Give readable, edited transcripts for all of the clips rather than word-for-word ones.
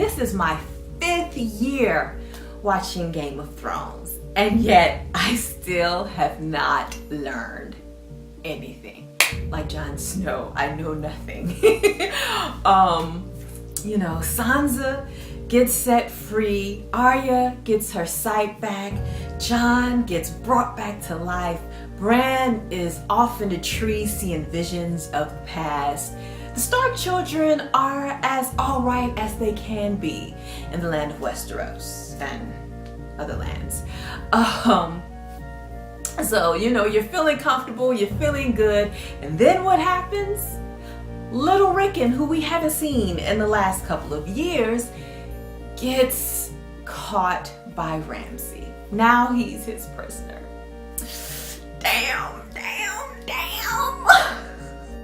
This is my 5th year watching Game of Thrones, and yet I still have not learned anything. Like Jon Snow, I know nothing. Sansa gets set free, Arya gets her sight back, Jon gets brought back to life, Bran is off in the trees seeing visions of the past. The Stark children are as alright as they can be in the land of Westeros and other lands. So, you're feeling comfortable, you're feeling good, and then what happens? Little Rickon, who we haven't seen in the last couple of years, gets caught by Ramsay. Now he's his prisoner. Damn.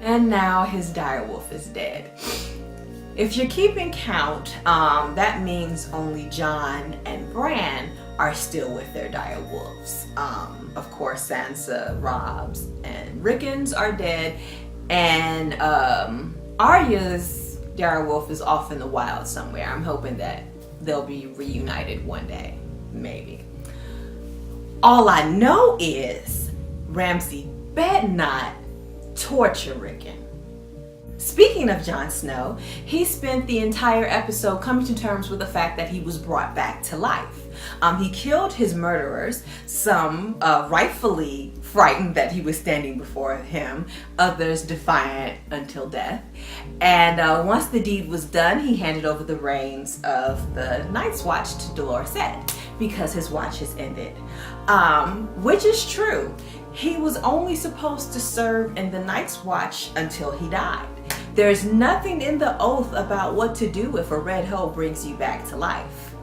And now his direwolf is dead. If you're keeping count, that means only Jon and Bran are still with their direwolves. Of course, Sansa, Robb's, and Rickon's are dead, and Arya's direwolf is off in the wild somewhere. I'm hoping that they'll be reunited one day, maybe. All I know is Ramsay bet not torture Rickon. Speaking of Jon Snow, he spent the entire episode coming to terms with the fact that he was brought back to life. He killed his murderers, some rightfully frightened that he was standing before him, others defiant until death. And once the deed was done, he handed over the reins of the Night's Watch to Dolorous because his watch has ended. Which is true. He was only supposed to serve in the Night's Watch until he died. There's nothing in the oath about what to do if a red hoe brings you back to life.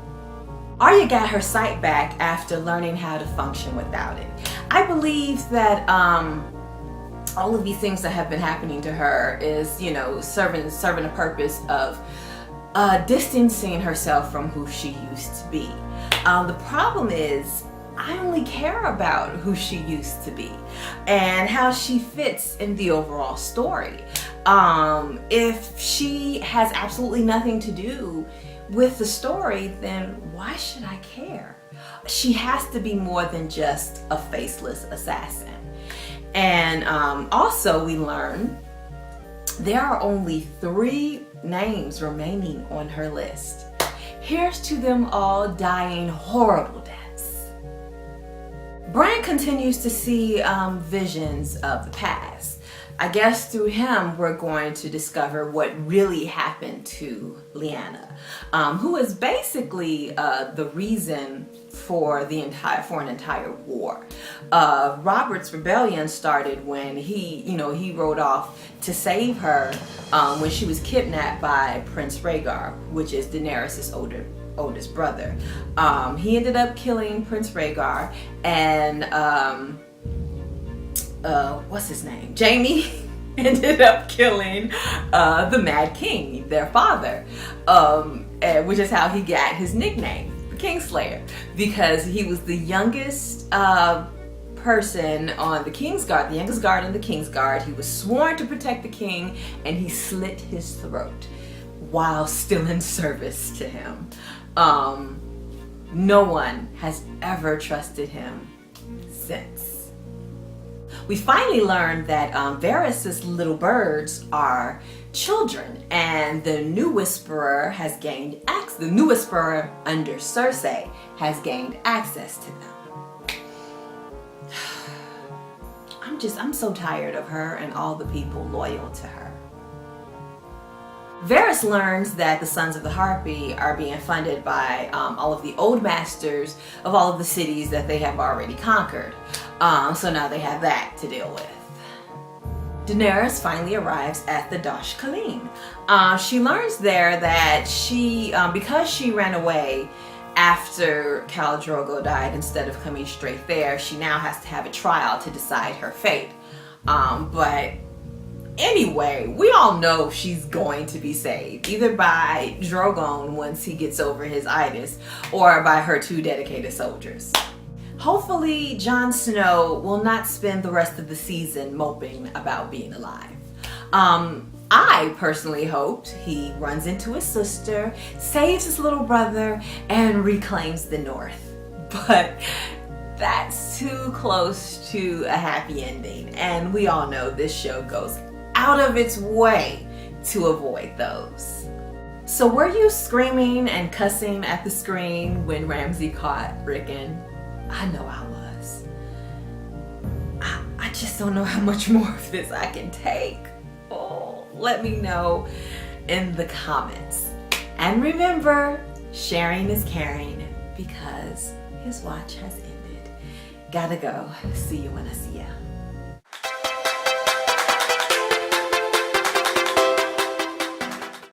Arya got her sight back after learning how to function without it. I believe that all of these things that have been happening to her is, serving a purpose of distancing herself from who she used to be. The problem is, I only care about who she used to be and how she fits in the overall story. If she has absolutely nothing to do with the story, then why should I care? She has to be more than just a faceless assassin. And also we learn there are only 3 names remaining on her list. Here's to them all dying horrible deaths. Bran continues to see visions of the past. I guess through him we're going to discover what really happened to Lyanna, who is basically the reason for an entire war. Robert's rebellion started when he rode off to save her when she was kidnapped by Prince Rhaegar, which is Daenerys' oldest brother. He ended up killing Prince Rhaegar, and what's his name? Jaime ended up killing the Mad King, their father, which is how he got his nickname, the Kingslayer, because he was the youngest person on the Kingsguard, the youngest guard on the Kingsguard. He was sworn to protect the king, and he slit his throat while still in service to him. No one has ever trusted him since. We finally learned that Varys' little birds are children, and the new Whisperer has gained access. The new Whisperer under Cersei has gained access to them. I'm so tired of her and all the people loyal to her. Varys learns that the Sons of the Harpy are being funded by all of the old masters of all of the cities that they have already conquered. So now they have that to deal with. Daenerys finally arrives at the Dosh Khaleen. She learns there that because she ran away after Khal Drogo died instead of coming straight there, she now has to have a trial to decide her fate. But anyway, we all know she's going to be saved, either by Drogon once he gets over his itis, or by her 2 dedicated soldiers. Hopefully, Jon Snow will not spend the rest of the season moping about being alive. I personally hoped he runs into his sister, saves his little brother, and reclaims the North. But that's too close to a happy ending, and we all know this show goes out of its way to avoid those. So were you screaming and cussing at the screen when Ramsay caught Rickon? I know I was. I just don't know how much more of this I can take. Oh, let me know in the comments. And remember, sharing is caring, because his watch has ended. Gotta go. See you when I see ya.